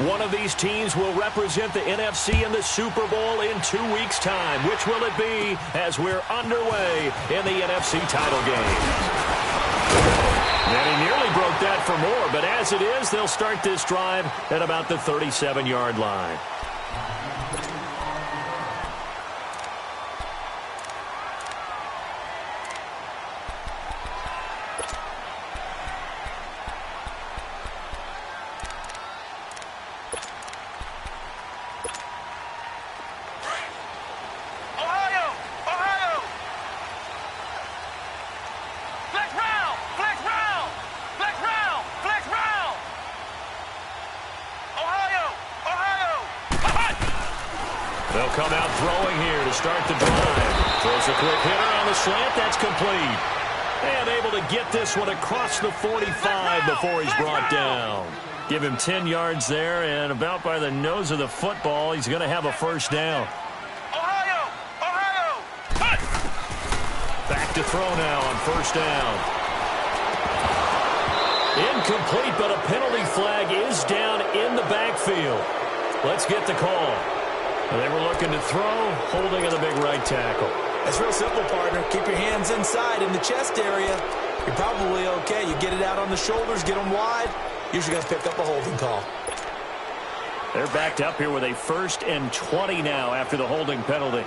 One of these teams will represent the NFC in the Super Bowl in 2 weeks' time. Which will it be as we're underway in the NFC title game? And he nearly broke that for more, but as it is, they'll start this drive at about the 37-yard line. They'll come out throwing here to start the drive. Throws a quick hitter on the slant. That's complete. And able to get this one across the 45 before he's brought down. Give him 10 yards there, and about by the nose of the football, he's going to have a first down. Back to throw now on first down. Incomplete, but a penalty flag is down in the backfield. Let's get the call. They were looking to throw, holding in the big right tackle. That's real simple, partner. Keep your hands inside in the chest area. You're probably okay. You get it out on the shoulders, get them wide. Usually going to pick up a holding call. They're backed up here with a 1st and 20 now after the holding penalty.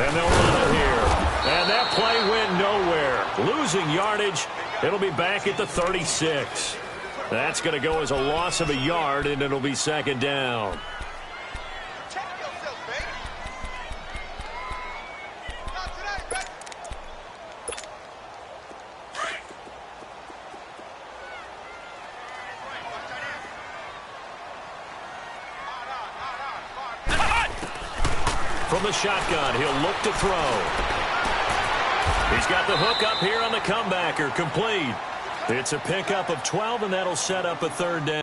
And they'll run it here. And that play went nowhere. Losing yardage. It'll be back at the 36. That's going to go as a loss of a yard, and it'll be second down. Check yourself, baby. Not today, baby. From the shotgun, he'll look to throw. He's got the hook up here on the comebacker, complete. It's a pickup of 12, and that'll set up a third down.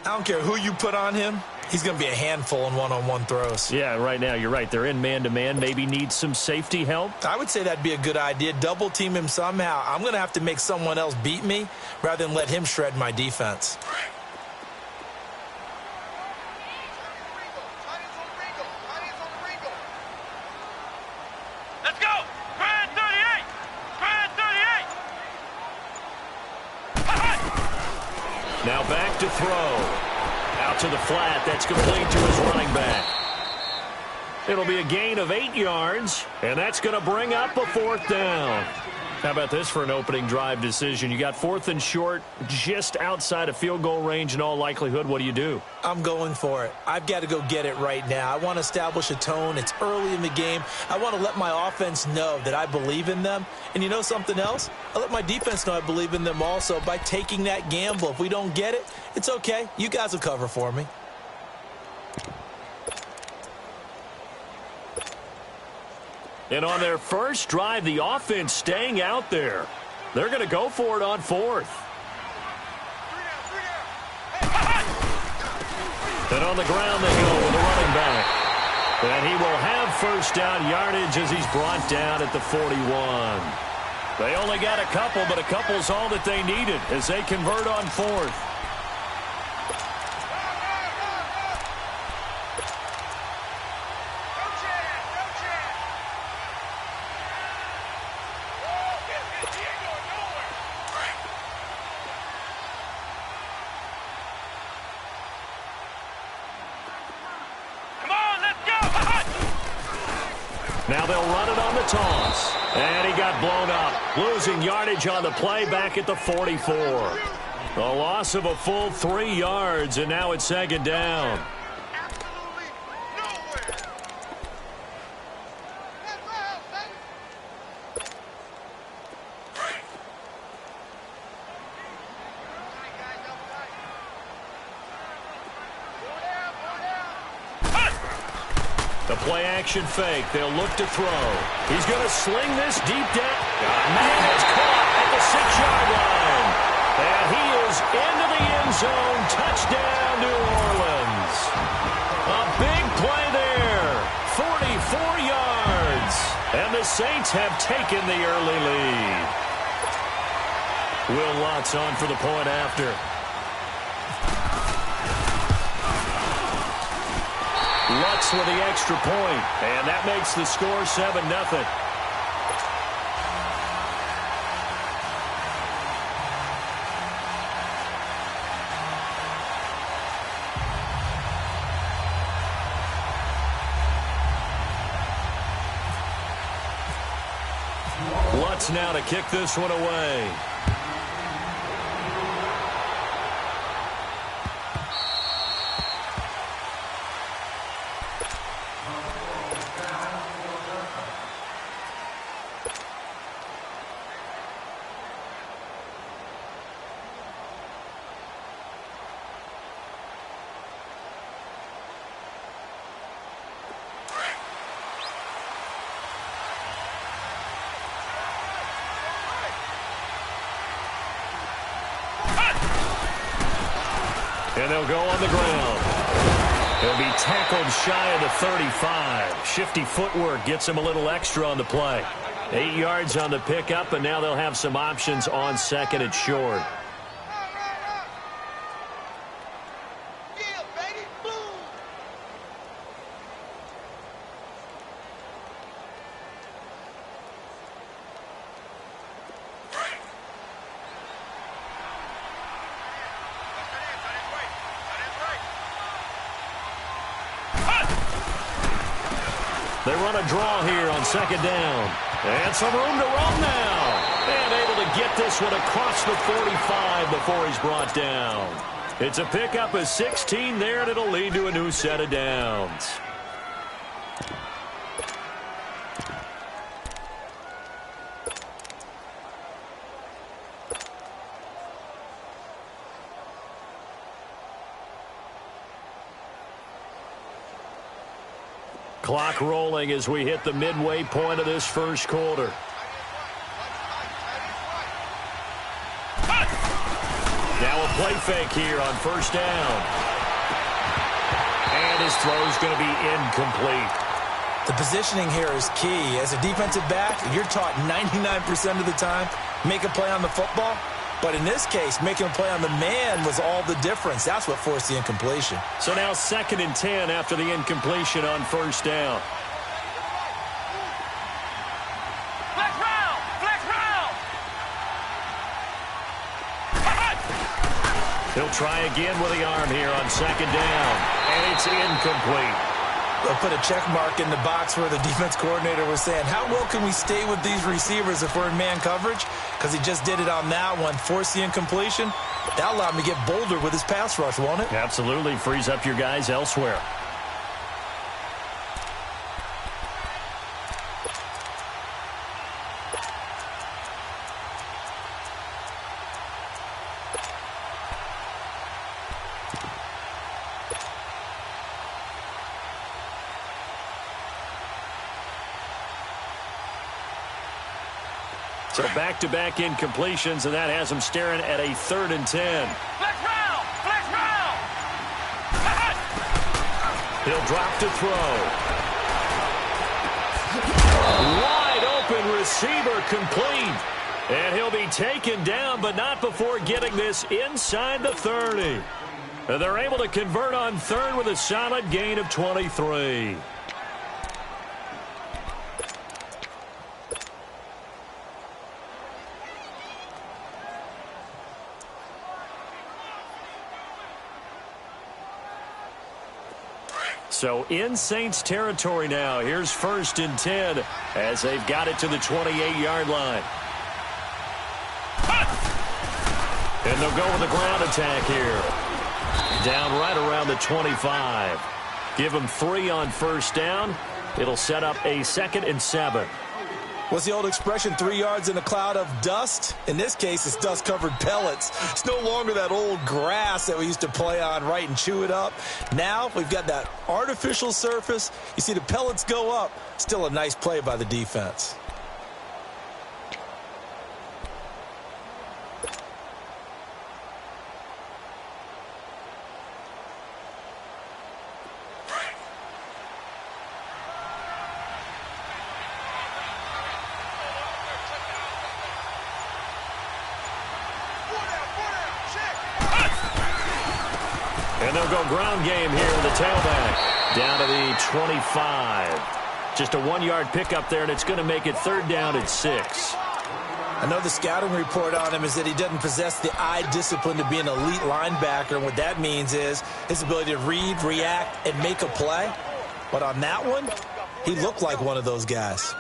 I don't care who you put on him. He's going to be a handful in one-on-one throws. Yeah, right now, you're right. They're in man-to-man. Maybe needs some safety help. I would say that'd be a good idea. Double team him somehow. I'm going to have to make someone else beat me rather than let him shred my defense. Let's go! Grand 38! Grand 38! Now back to throw. Out to the flat. That's complete to his running back. It'll be a gain of 8 yards, and that's going to bring up a fourth down. How about this for an opening drive decision? You got 4th and short, just outside of field goal range in all likelihood. What do you do? I'm going for it. I've got to go get it right now. I want to establish a tone. It's early in the game. I want to let my offense know that I believe in them. And you know something else? I let my defense know I believe in them also by taking that gamble. If we don't get it, it's okay. You guys will cover for me. And on their first drive, the offense staying out there. They're going to go for it on 4th. And on the ground they go with the running back. And he will have first down yardage as he's brought down at the 41. They only got a couple, but a couple's all that they needed as they convert on 4th. Now they'll run it on the toss. And he got blown up. Losing yardage on the play back at the 44. A loss of a full 3 yards, and now it's second down. Absolutely nowhere. That's my house, baby. The play-action fake. They'll look to throw. He's going to sling this deep down. Man, it's caught at the 6-yard line. And he is into the end zone. Touchdown, New Orleans. A big play there. 44 yards. And the Saints have taken the early lead. Will Lutz on for the point after. Lutz with the extra point, and that makes the score 7-0. Lutz now to kick this one away. And they'll go on the ground. He'll be tackled shy of the 35. Shifty footwork gets him a little extra on the play. 8 yards on the pickup, and now they'll have some options on second and short. Yeah, baby. Boom. They run a draw here on second down. And some room to run now. And able to get this one across the 45 before he's brought down. It's a pickup of 16 there, and it'll lead to a new set of downs. Clock rolling as we hit the midway point of this first quarter. Now a play fake here on first down. And his throw's going to be incomplete. The positioning here is key. As a defensive back, you're taught 99% of the time, make a play on the football. But in this case, making a play on the man was all the difference. That's what forced the incompletion. So now 2nd and 10 after the incompletion on first down. Flex round! Flex round! He'll try again with the arm here on second down. And it's incomplete. They'll put a check mark in the box where the defense coordinator was saying, how well can we stay with these receivers if we're in man coverage? Because he just did it on that one, forced the incompletion. That allowed him to get bolder with his pass rush, won't it? Absolutely. Frees up your guys elsewhere. So back-to-back incompletions, and that has him staring at a 3rd and 10. Flex round! Flex round! He'll drop to throw. Wide open receiver complete. And he'll be taken down, but not before getting this inside the 30. And they're able to convert on 3rd with a solid gain of 23. So in Saints territory now. Here's 1st and 10 as they've got it to the 28-yard line. And they'll go with a ground attack here. Down right around the 25. Give them 3 on 1st down. It'll set up a 2nd and 7. What's the old expression, 3 yards in a cloud of dust? In this case, it's dust-covered pellets. It's no longer that old grass that we used to play on, right, and chew it up. Now we've got that artificial surface. You see the pellets go up. Still a nice play by the defense. And they'll go ground game here with the tailback. Down to the 25. Just a 1-yard pickup there, and it's going to make it 3rd down at 6. I know the scouting report on him is that he doesn't possess the eye discipline to be an elite linebacker. And what that means is his ability to read, react, and make a play. But on that one, he looked like one of those guys.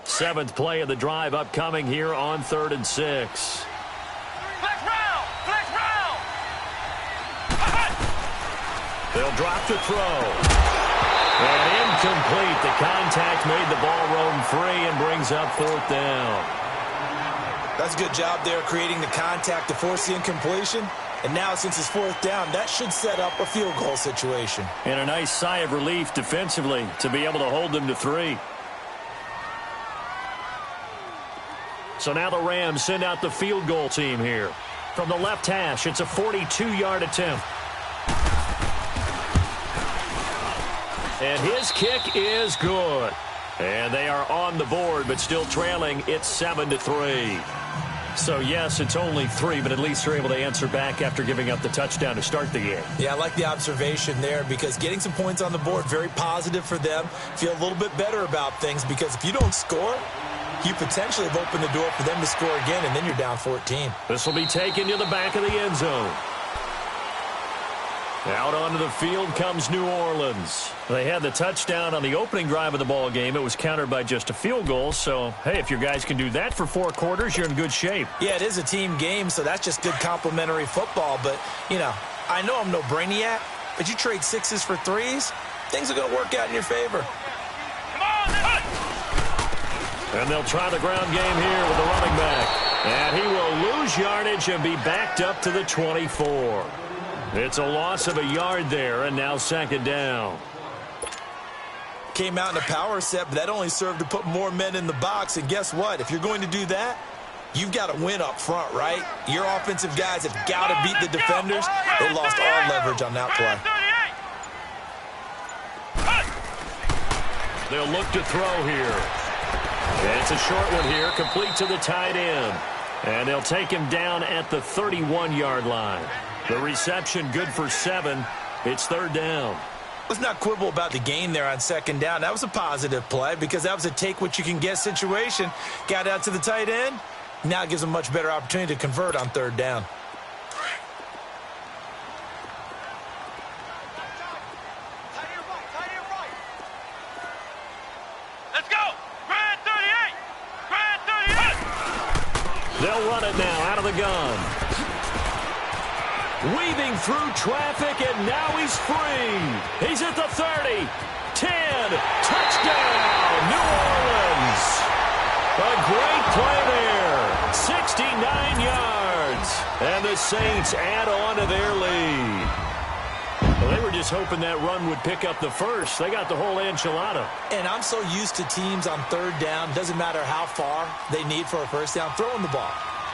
Seventh play of the drive upcoming here on 3rd and 6. Flex round! Flex round! They'll drop to throw. And incomplete. The contact made the ball roam free and brings up 4th down. That's a good job there creating the contact to force the incompletion. And now since it's 4th down, that should set up a field goal situation. And a nice sigh of relief defensively to be able to hold them to 3. So now the Rams send out the field goal team here. From the left hash, it's a 42-yard attempt. And his kick is good. And they are on the board, but still trailing. It's 7-3. So, yes, it's only 3, but at least they're able to answer back after giving up the touchdown to start the game. Yeah, I like the observation there because getting some points on the board, very positive for them. Feel a little bit better about things because if you don't score, you potentially have opened the door for them to score again, and then you're down 14. This will be taken to the back of the end zone. Out onto the field comes New Orleans. They had the touchdown on the opening drive of the ball game. It was countered by just a field goal. So, hey, if your guys can do that for 4 quarters, you're in good shape. Yeah, it is a team game, so that's just good complimentary football. But, you know, I know I'm no brainiac, but you trade 6s for 3s, things are going to work out in your favor. Come on, And they'll try the ground game here with the running back. And he will lose yardage and be backed up to the 24. It's a loss of a yard there, and now 2nd down. Came out in a power set, but that only served to put more men in the box. And guess what? If you're going to do that, you've got to win up front, right? Your offensive guys have got to beat the defenders. They lost all leverage on that play. They'll look to throw here. And it's a short one here, complete to the tight end. And they'll take him down at the 31-yard line. The reception good for 7. It's 3rd down. Let's not quibble about the gain there on 2nd down. That was a positive play because that was a take-what-you-can-get situation. Got out to the tight end. Now it gives them a much better opportunity to convert on 3rd down. Let's go! Grand 38! Grand 38! They'll run it now out of the gun. Weaving through traffic, and now he's free. He's at the 30. 10. Touchdown, New Orleans. A great play there. 69 yards. And the Saints add on to their lead. Well, they were just hoping that run would pick up the first. They got the whole enchilada. And I'm so used to teams on 3rd down, doesn't matter how far they need for a 1st down, throwing the ball.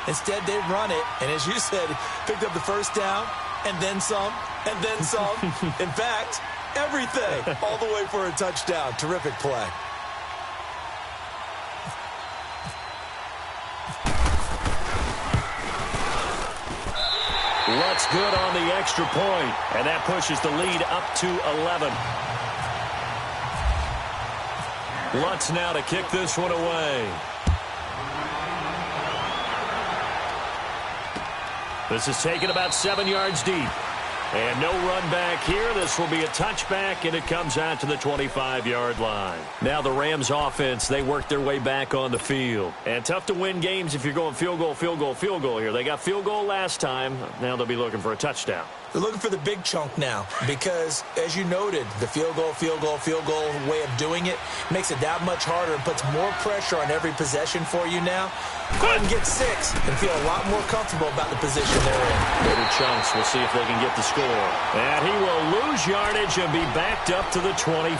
Instead, they run it, and as you said, picked up the 1st down, and then some, and then some. In fact, everything, all the way for a touchdown. Terrific play. Lutz good on the extra point, and that pushes the lead up to 11. Lutz now to kick this one away. This is taken about 7 yards deep. And no run back here. This will be a touchback, and it comes out to the 25-yard line. Now the Rams offense, they work their way back on the field. And tough to win games if you're going field goal, field goal, field goal here. They got field goal last time. Now they'll be looking for a touchdown. They're looking for the big chunk now because, as you noted, the field goal way of doing it makes it that much harder and puts more pressure on every possession for you now. Go ahead and get 6 and feel a lot more comfortable about the position they're in. Little chunks. We'll see if they can get the score. And he will lose yardage and be backed up to the 24.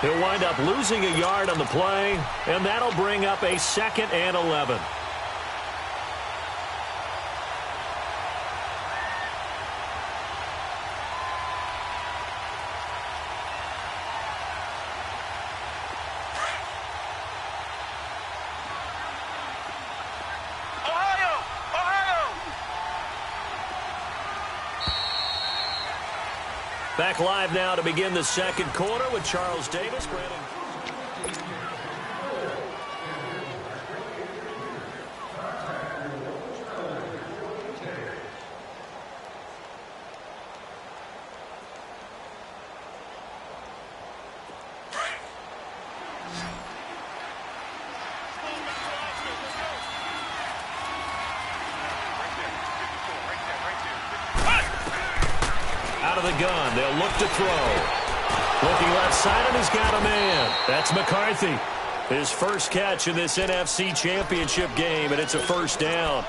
He'll wind up losing a yard on the play, and that'll bring up a 2nd and 11. Back live now to begin the second quarter with Charles Davis. Out of the gun, they'll look to throw. Looking left side, and he's got a man. That's McCarthy. His first catch in this NFC Championship game, and it's a first down.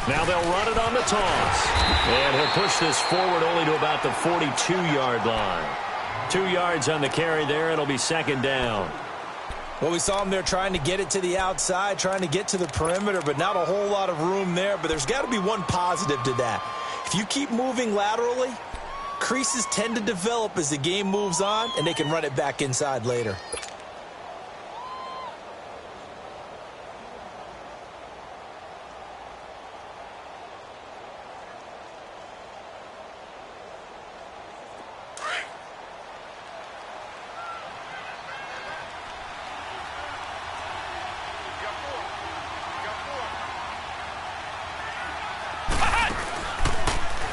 Now they'll run it on the toss. And he'll push this forward only to about the 42-yard line. 2 yards on the carry there. It'll be second down. Well, we saw him there trying to get it to the outside, trying to get to the perimeter, but not a whole lot of room there. But there's got to be one positive to that. If you keep moving laterally, creases tend to develop as the game moves on, and they can run it back inside later.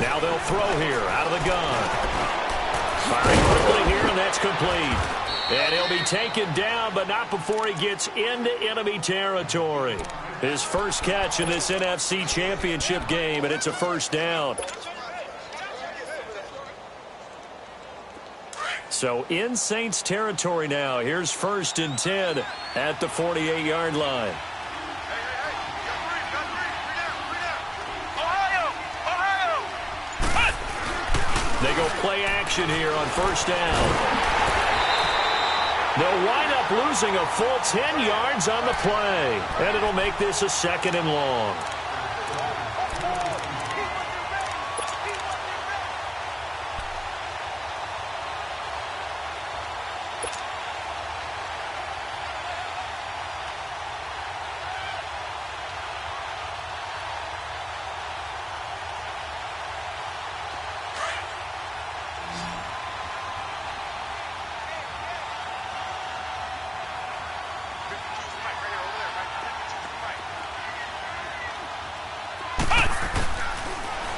Now they'll throw here out of the gun. Firing quickly here, and that's complete. And he'll be taken down, but not before he gets into enemy territory. His first catch in this NFC Championship game, and it's a first down. So in Saints territory now. Here's 1st and 10 at the 48-yard line. They go play action here on first down. They'll wind up losing a full 10 yards on the play. And it'll make this a 2nd and long.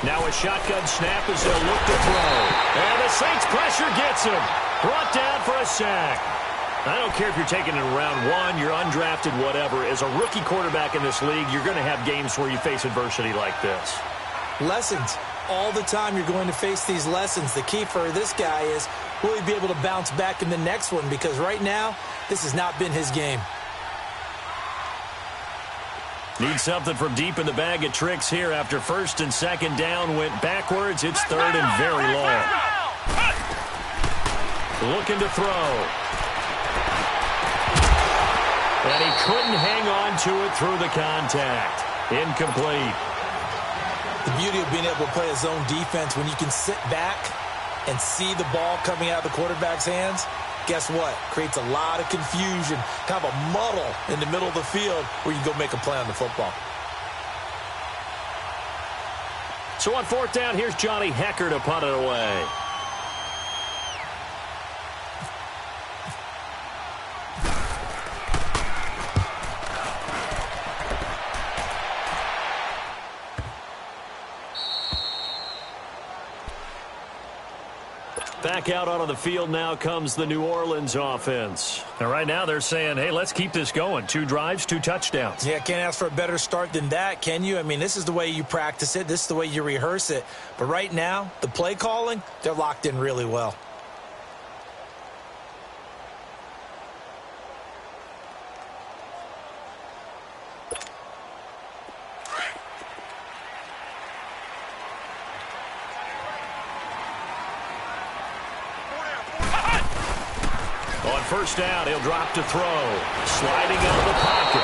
Now a shotgun snap as they'll look to throw. And the Saints pressure gets him. Brought down for a sack. I don't care if you're taking it in round 1, you're undrafted, whatever. As a rookie quarterback in this league, you're going to have games where you face adversity like this. Lessons. All the time you're going to face these lessons. The key for this guy is, will he be able to bounce back in the next one? Because right now, this has not been his game. Need something from deep in the bag of tricks here after 1st and 2nd down went backwards. It's 3rd and very long. Looking to throw. And he couldn't hang on to it through the contact. Incomplete. The beauty of being able to play a zone defense when you can sit back and see the ball coming out of the quarterback's hands, guess what? Creates a lot of confusion, kind of a muddle in the middle of the field where you go make a play on the football. So on fourth down, here's Johnny Hecker to punt it away. Back out onto the field now comes the New Orleans offense. And right now they're saying, hey, let's keep this going. 2 drives, 2 touchdowns. Yeah, can't ask for a better start than that, can you? I mean, this is the way you practice it. This is the way you rehearse it. But right now, the play calling, they're locked in really well. First down, he'll drop to throw. Sliding out of the pocket.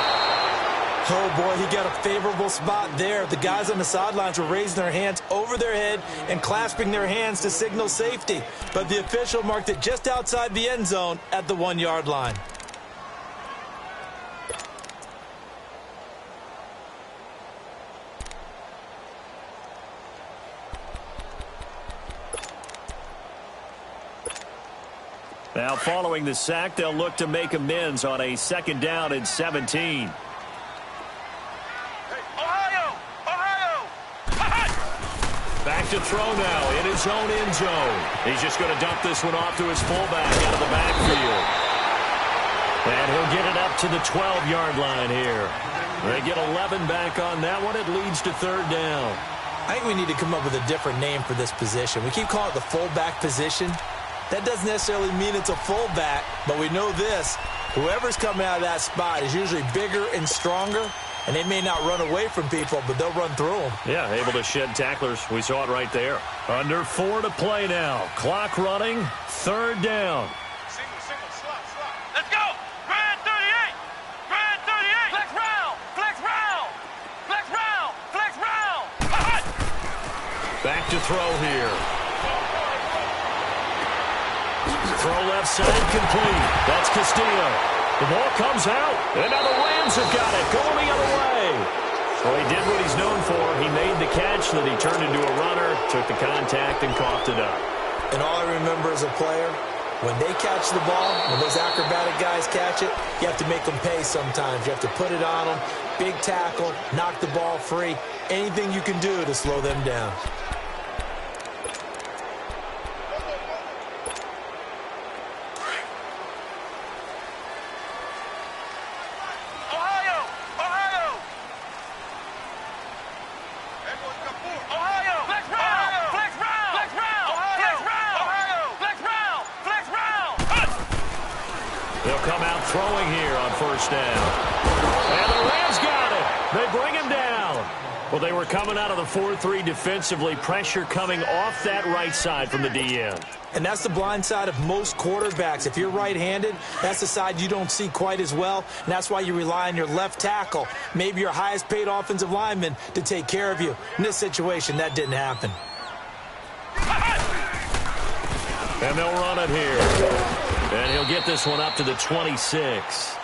Oh, boy, he got a favorable spot there. The guys on the sidelines were raising their hands over their head and clasping their hands to signal safety. But the official marked it just outside the end zone at the 1-yard line. Now, following the sack, they'll look to make amends on a 2nd down and 17. Ohio! Back to throw now in his own end zone. He's just going to dump this one off to his fullback out of the backfield. And he'll get it up to the 12-yard line here. They get 11 back on that one. It leads to 3rd down. I think we need to come up with a different name for this position. We keep calling it the fullback position. That doesn't necessarily mean it's a fullback, but we know this. Whoever's coming out of that spot is usually bigger and stronger, and they may not run away from people, but they'll run through them. Yeah, able to shed tacklers. We saw it right there. Under 4 to play now. Clock running. 3rd down. Slot. Let's go! Grand 38! Grand 38! Flex round! Flex round! Flex round! Flex round! Back to throw here. Throw left side complete. That's Castillo. The ball comes out. And now the Rams have got it. Going the other way. Well, he did what he's known for. He made the catch, then he turned into a runner, took the contact, and coughed it up. And all I remember as a player, when they catch the ball, when those acrobatic guys catch it, you have to make them pay sometimes. You have to put it on them. Big tackle, knock the ball free. Anything you can do to slow them down. They'll come out throwing here on 1st down. And the Rams got it. They bring him down. Well, they were coming out of the 4-3 defensively. Pressure coming off that right side from the DN. And that's the blind side of most quarterbacks. If you're right-handed, that's the side you don't see quite as well. And that's why you rely on your left tackle, maybe your highest-paid offensive lineman, to take care of you. In this situation, that didn't happen. And they'll run it here. And he'll get this one up to the 26.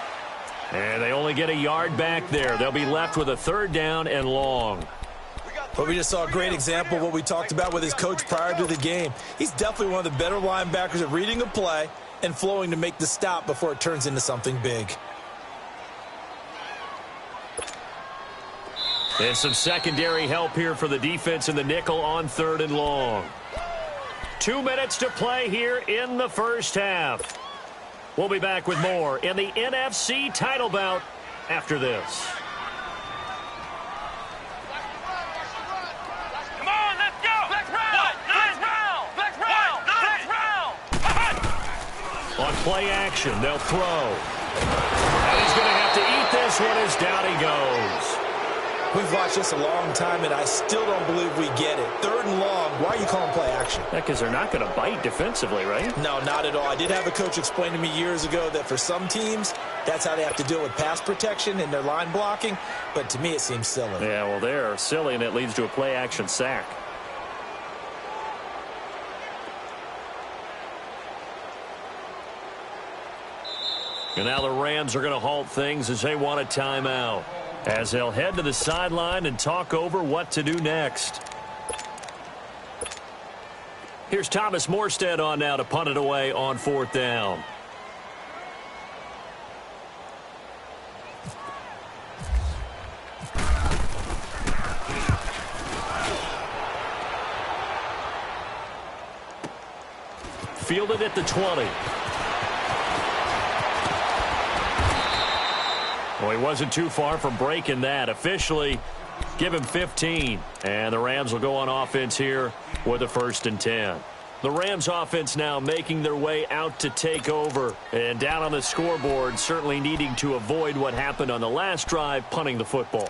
And they only get a yard back there. They'll be left with a 3rd down and long. But we just saw a great example of what we talked about with his coach prior to the game. He's definitely one of the better linebackers at reading a play and flowing to make the stop before it turns into something big. And some secondary help here for the defense in the nickel on 3rd and long. 2 minutes to play here in the first half. We'll be back with more in the NFC title bout after this. Come on, let's go! Flex round! Flex round! Flex round! Flex round! On play action, they'll throw. And he's going to have to eat this one as down he goes. We've watched this a long time, and I still don't believe we get it. 3rd and long, why are you calling play action? Because they're not going to bite defensively, right? No, not at all. I did have a coach explain to me years ago that for some teams, that's how they have to deal with pass protection and their line blocking. But to me, it seems silly. Yeah, well, they're silly, and it leads to a play action sack. And now the Rams are going to halt things as they want a timeout, as they'll head to the sideline and talk over what to do next. Here's Thomas Morstead on now to punt it away on 4th down. Fielded at the 20. Well, he wasn't too far from breaking that. Officially, give him 15. And the Rams will go on offense here with a 1st and 10. The Rams offense now making their way out to take over. And down on the scoreboard, certainly needing to avoid what happened on the last drive, punting the football.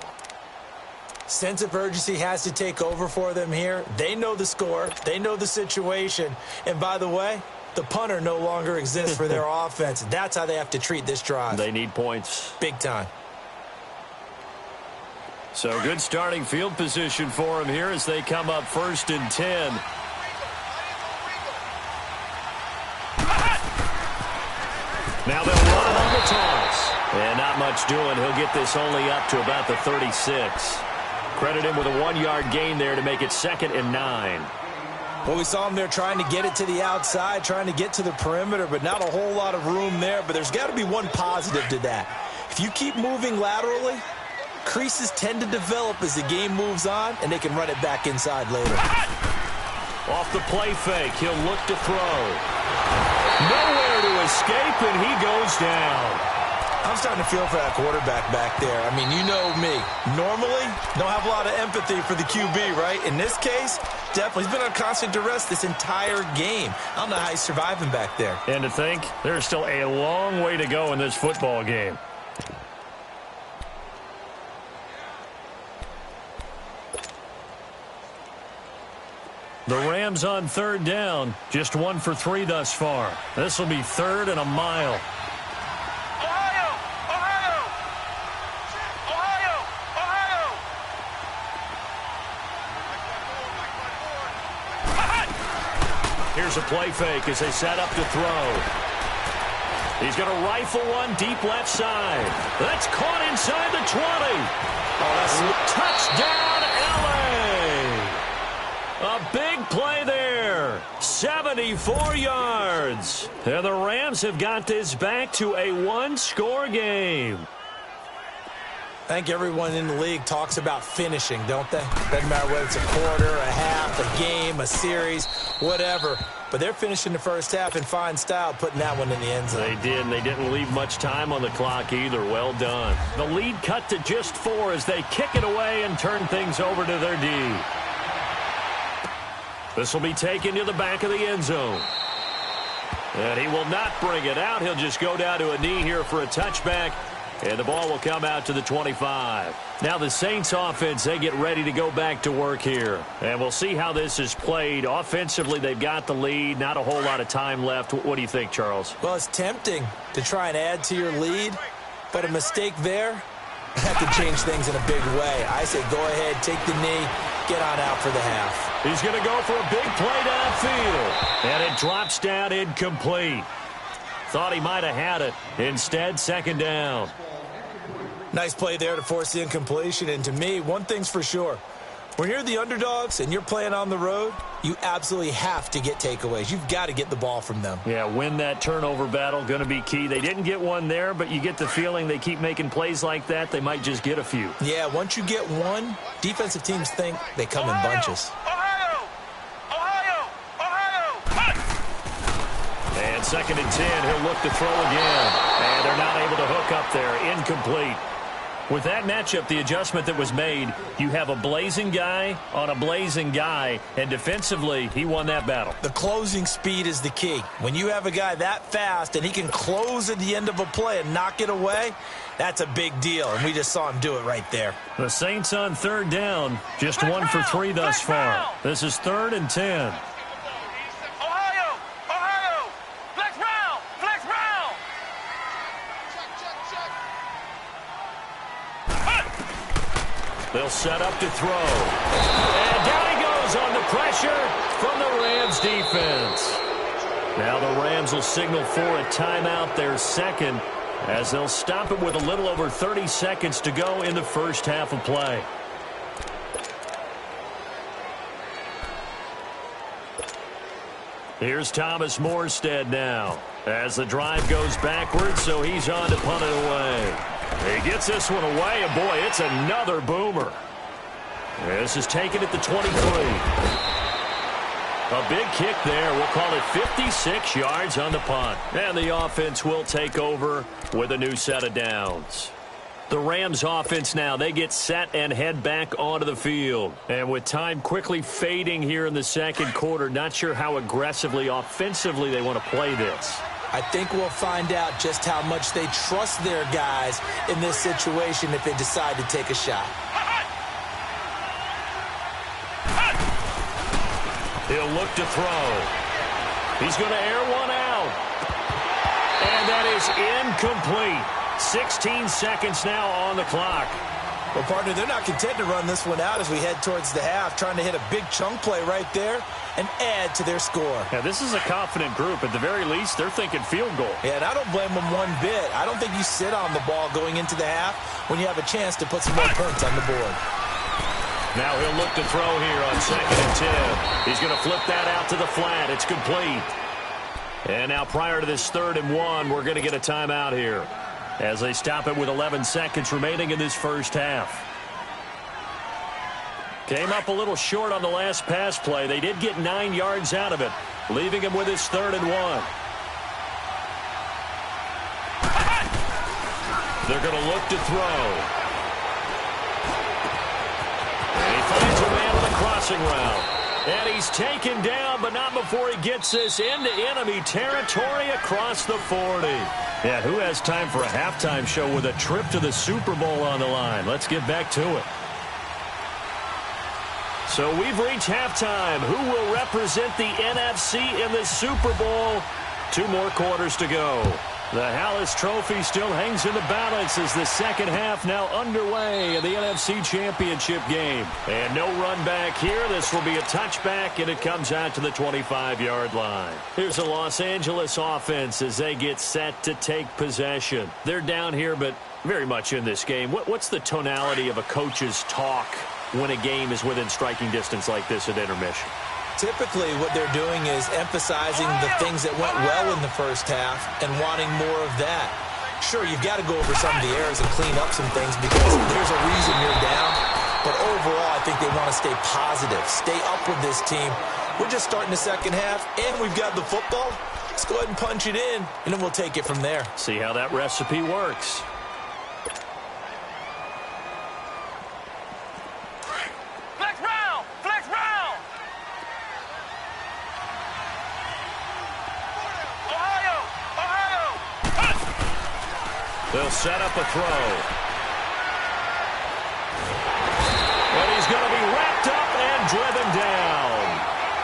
Sense of urgency has to take over for them here. They know the score. They know the situation. And by the way, the punter no longer exists for their offense. That's how they have to treat this drive. They need points. Big time. So good starting field position for them here as they come up 1st and 10. Now they'll run it on the toss. And not much doing. He'll get this only up to about the 36. Credit him with a 1-yard gain there to make it 2nd and 9. Well, we saw him there trying to get it to the outside, trying to get to the perimeter, but not a whole lot of room there. But there's got to be one positive to that. If you keep moving laterally, creases tend to develop as the game moves on, and they can run it back inside later. Off the play fake, he'll look to throw. Nowhere to escape, and he goes down. I'm starting to feel for that quarterback back there. I mean, you know me. Normally, don't have a lot of empathy for the QB, right? In this case, definitely. He's been on constant duress this entire game. I don't know how he's surviving back there. And to think, there's still a long way to go in this football game. The Rams on 3rd down, just 1 for 3 thus far. This will be 3rd and a mile. Here's a play fake as they set up to throw. He's going to rifle one deep left side. That's caught inside the 20. Oh, that's touchdown, L.A. A big play there. 74 yards. And the Rams have got this back to a 1-score game. I think everyone in the league talks about finishing, don't they? Doesn't matter whether it's a quarter, a half, a game, a series, whatever. But they're finishing the first half in fine style, putting that one in the end zone. They did, and they didn't leave much time on the clock either. Well done. The lead cut to just 4 as they kick it away and turn things over to their D. This will be taken to the back of the end zone. And he will not bring it out. He'll just go down to a knee here for a touchback. And the ball will come out to the 25. Now the Saints offense, they get ready to go back to work here. And we'll see how this is played. Offensively, they've got the lead. Not a whole lot of time left. What do you think, Charles? Well, it's tempting to try and add to your lead. But a mistake there had to change things in a big way. I say go ahead, take the knee, get on out for the half. He's going to go for a big play downfield. And it drops down incomplete. Thought he might have had it. Instead, 2nd down. Nice play there to force the incompletion. And to me, one thing's for sure. When you're the underdogs and you're playing on the road, you absolutely have to get takeaways. You've got to get the ball from them. Yeah, win that turnover battle, going to be key. They didn't get one there, but you get the feeling they keep making plays like that, they might just get a few. Yeah, once you get one, defensive teams think they come in bunches. And 2nd and 10, he'll look to throw again. And they're not able to hook up there. Incomplete. With that matchup, the adjustment that was made, you have a blazing guy on a blazing guy, and defensively, he won that battle. The closing speed is the key. When you have a guy that fast and he can close at the end of a play and knock it away, that's a big deal, and we just saw him do it right there. The Saints on 3rd down, just 1 for 3 thus far. This is 3rd and 10. They'll set up to throw. And down he goes on the pressure from the Rams defense. Now the Rams will signal for a timeout, their 2nd, as they'll stop it with a little over 30 seconds to go in the first half of play. Here's Thomas Morstead now as the drive goes backwards, so he's on to punt it away. He gets this one away, and boy, it's another boomer. This is taken at the 23. A big kick there. We'll call it 56 yards on the punt. And the offense will take over with a new set of downs. The Rams offense now, they get set and head back onto the field. And with time quickly fading here in the second quarter, not sure how aggressively, offensively they want to play this. I think we'll find out just how much they trust their guys in this situation if they decide to take a shot. He'll look to throw. He's going to air one out. And that is incomplete. 16 seconds now on the clock. Well, partner, they're not content to run this one out as we head towards the half, trying to hit a big chunk play right there and add to their score. Yeah, this is a confident group. At the very least, they're thinking field goal. Yeah, and I don't blame them one bit. I don't think you sit on the ball going into the half when you have a chance to put some more points on the board. Now he'll look to throw here on 2nd and 10. He's going to flip that out to the flat. It's complete. And now prior to this 3rd and 1, we're going to get a timeout here as they stop it with 11 seconds remaining in this first half. Came up a little short on the last pass play. They did get 9 yards out of it, leaving him with his 3rd and 1. They're going to look to throw. And he finds a man on the crossing route. And he's taken down, but not before he gets this into enemy territory across the 40. Yeah, who has time for a halftime show with a trip to the Super Bowl on the line? Let's get back to it. So we've reached halftime. Who will represent the NFC in the Super Bowl? 2 more quarters to go. The Hallis Trophy still hangs in the balance as the second half now underway in the NFC Championship game. And no run back here. This will be a touchback, and it comes out to the 25-yard line. Here's the Los Angeles offense as they get set to take possession. They're down here, but very much in this game. What's the tonality of a coach's talk when a game is within striking distance like this at intermission? Typically, what they're doing is emphasizing the things that went well in the first half and wanting more of that. Sure, you've got to go over some of the errors and clean up some things because there's a reason you're down. But overall, I think they want to stay positive, stay up with this team. We're just starting the second half, and we've got the football. Let's go ahead and punch it in, and then we'll take it from there. See how that recipe works. They'll set up a throw. And he's going to be wrapped up and driven down.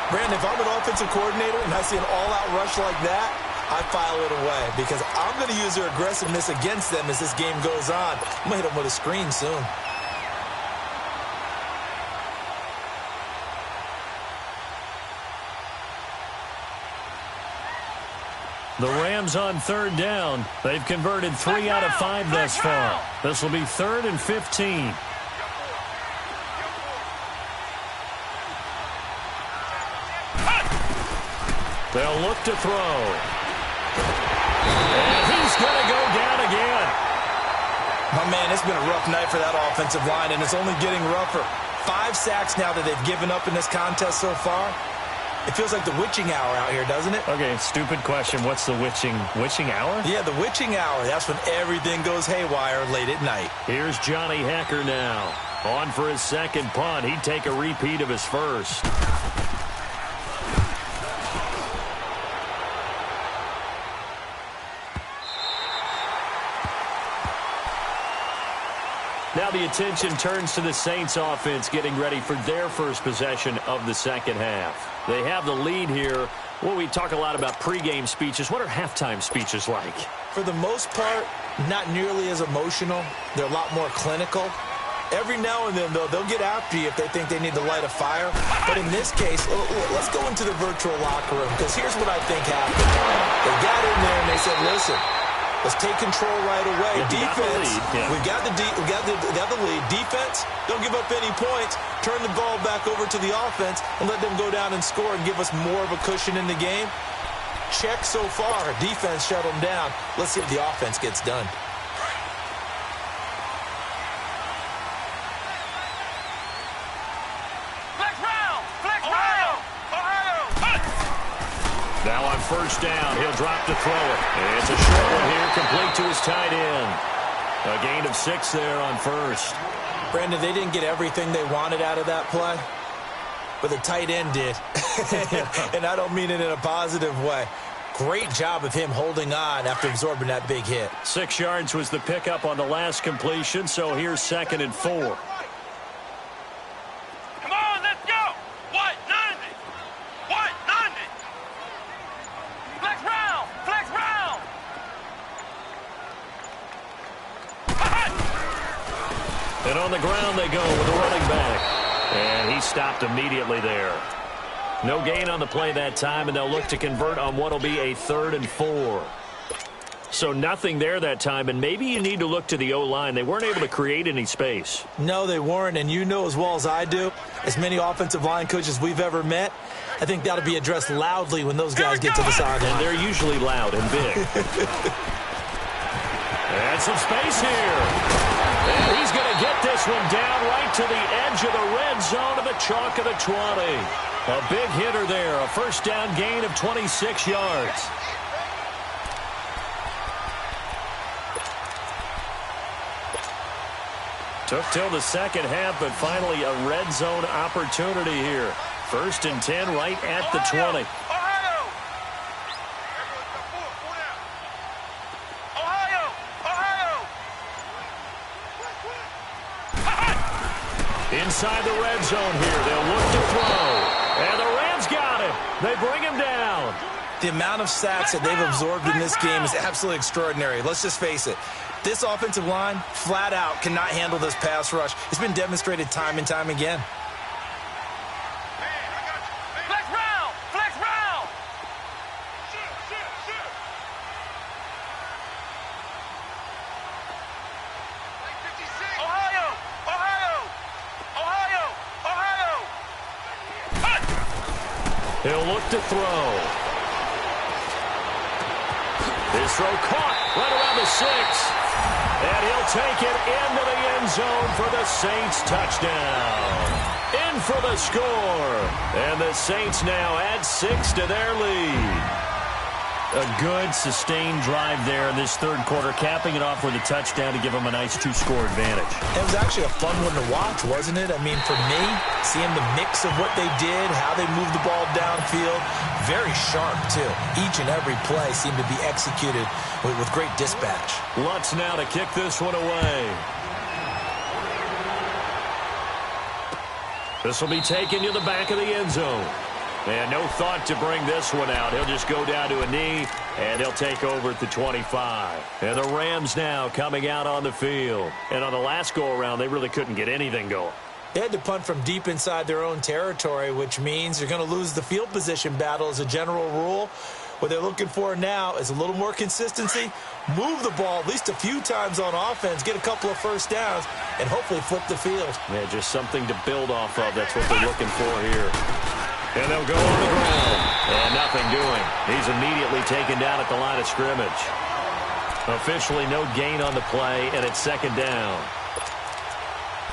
Brandon, if I'm an offensive coordinator and I see an all-out rush like that, I file it away because I'm going to use their aggressiveness against them as this game goes on. I'm going to hit them with a screen soon. The Rams on 3rd down. They've converted 3 out of 5 thus far. This will be 3rd and 15. They'll look to throw. And he's going to go down again. My man, it's been a rough night for that offensive line, and it's only getting rougher. 5 sacks now that they've given up in this contest so far. It feels like the witching hour out here, doesn't it? Okay, stupid question. What's the witching hour? Yeah, the witching hour. That's when everything goes haywire late at night. Here's Johnny Hecker now. On for his second punt. He'd take a repeat of his first. Now the attention turns to the Saints offense getting ready for their first possession of the second half. They have the lead here. Well, we talk a lot about pregame speeches. What are halftime speeches like? For the most part, not nearly as emotional. They're a lot more clinical. Every now and then, though, they'll get after you if they think they need to light a fire. But in this case, let's go into the virtual locker room because here's what I think happened. They got in there and they said, listen, Let's take control right away. Yeah, Defense, we got the lead. we got the lead. Defense, don't give up any points. Turn the ball back over to the offense and let them go down and score and give us more of a cushion in the game. Check so far. Defense shut them down. Let's see if the offense gets done. Now on first down, he'll drop to throw it. It's a short one here, complete to his tight end. A gain of 6 there on first. Brandon, they didn't get everything they wanted out of that play, but the tight end did. And I don't mean it in a positive way. Great job of him holding on after absorbing that big hit. 6 yards was the pickup on the last completion, so here's 2nd and 4. And on the ground they go with the running back. And he stopped immediately there. No gain on the play that time, and they'll look to convert on what will be a 3rd and 4. So nothing there that time, and maybe you need to look to the O-line. They weren't able to create any space. No, they weren't, and you know as well as I do, as many offensive line coaches we've ever met, I think that'll be addressed loudly when those guys get to the sideline. And they're usually loud and big. And some space here. And he's going to get this one down right to the edge of the red zone of the chalk of the 20. A big hitter there. A first down gain of 26 yards. Took till the second half, but finally a red zone opportunity here. 1st and 10 right at the 20. Inside the red zone here. They'll look to throw. And the Rams got him. They bring him down. The amount of sacks that they've absorbed in this game is absolutely extraordinary. Let's just face it. This offensive line, flat out, cannot handle this pass rush. It's been demonstrated time and time again. He'll look to throw. His throw caught right around the 6. And he'll take it into the end zone for the Saints touchdown. In for the score. And the Saints now add 6 to their lead. A good, sustained drive there in this third quarter, capping it off with a touchdown to give them a nice 2-score advantage. It was actually a fun one to watch, wasn't it? I mean, for me, seeing the mix of what they did, how they moved the ball downfield, very sharp, too. Each and every play seemed to be executed with great dispatch. Lutz now to kick this one away. This will be taken to the back of the end zone. And no thought to bring this one out. He'll just go down to a knee, and he'll take over at the 25. And the Rams now coming out on the field. And on the last go-around, they really couldn't get anything going. They had to punt from deep inside their own territory, which means you're going to lose the field position battle as a general rule. What they're looking for now is a little more consistency, move the ball at least a few times on offense, get a couple of first downs, and hopefully flip the field. Yeah, just something to build off of. That's what they're looking for here. And they'll go on the ground. And nothing doing. He's immediately taken down at the line of scrimmage. Officially no gain on the play, and it's 2nd down.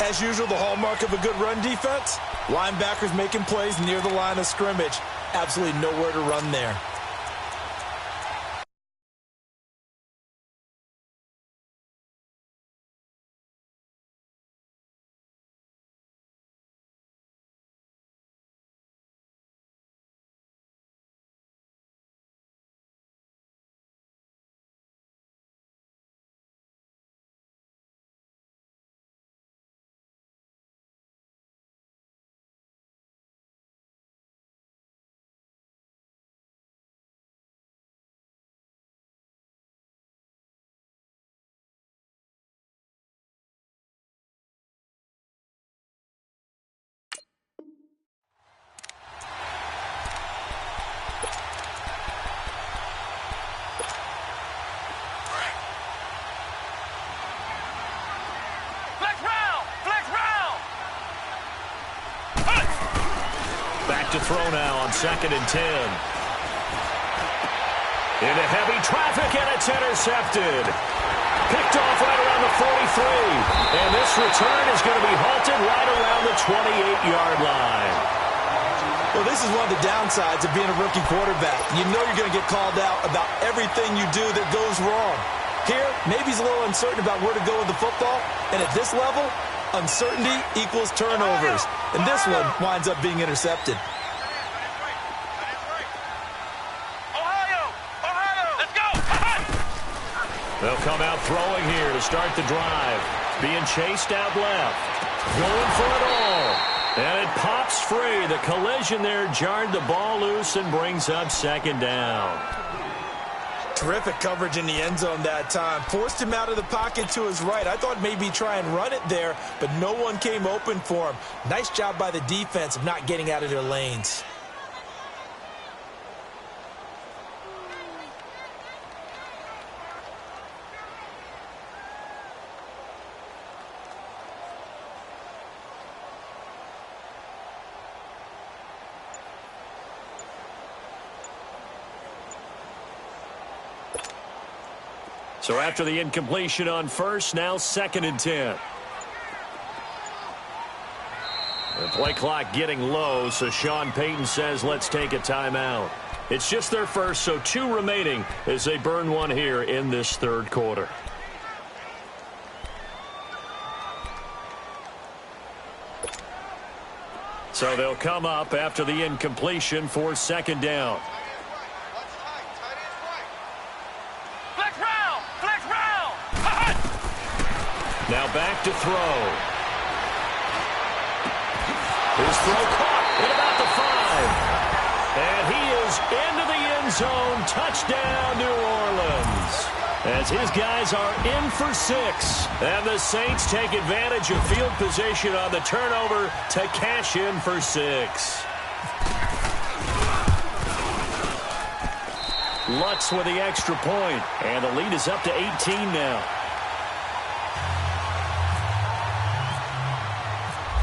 As usual, the hallmark of a good run defense, linebackers making plays near the line of scrimmage. Absolutely nowhere to run there. back to throw now on 2nd and 10. Into heavy traffic, and it's intercepted. Picked off right around the 43. And this return is going to be halted right around the 28-yard line. Well, this is one of the downsides of being a rookie quarterback. You know you're going to get called out about everything you do that goes wrong. Here, maybe he's a little uncertain about where to go with the football. And at this level, uncertainty equals turnovers. And this one winds up being intercepted. They'll come out throwing here to start the drive. Being chased out left. Going for it all. And it pops free. The collision there jarred the ball loose and brings up 2nd down. Terrific coverage in the end zone that time. Forced him out of the pocket to his right. I thought maybe try and run it there, but no one came open for him. Nice job by the defense of not getting out of their lanes. So after the incompletion on first, now 2nd and 10. The play clock getting low, so Sean Payton says let's take a timeout. It's just their first, so 2 remaining as they burn one here in this 3rd quarter. So they'll come up after the incompletion for 2nd down. Now back to throw. His throw caught at about the 5. And he is into the end zone. Touchdown, New Orleans. As his guys are in for 6. And the Saints take advantage of field position on the turnover to cash in for 6. Lutz with the extra point. And the lead is up to 18 now.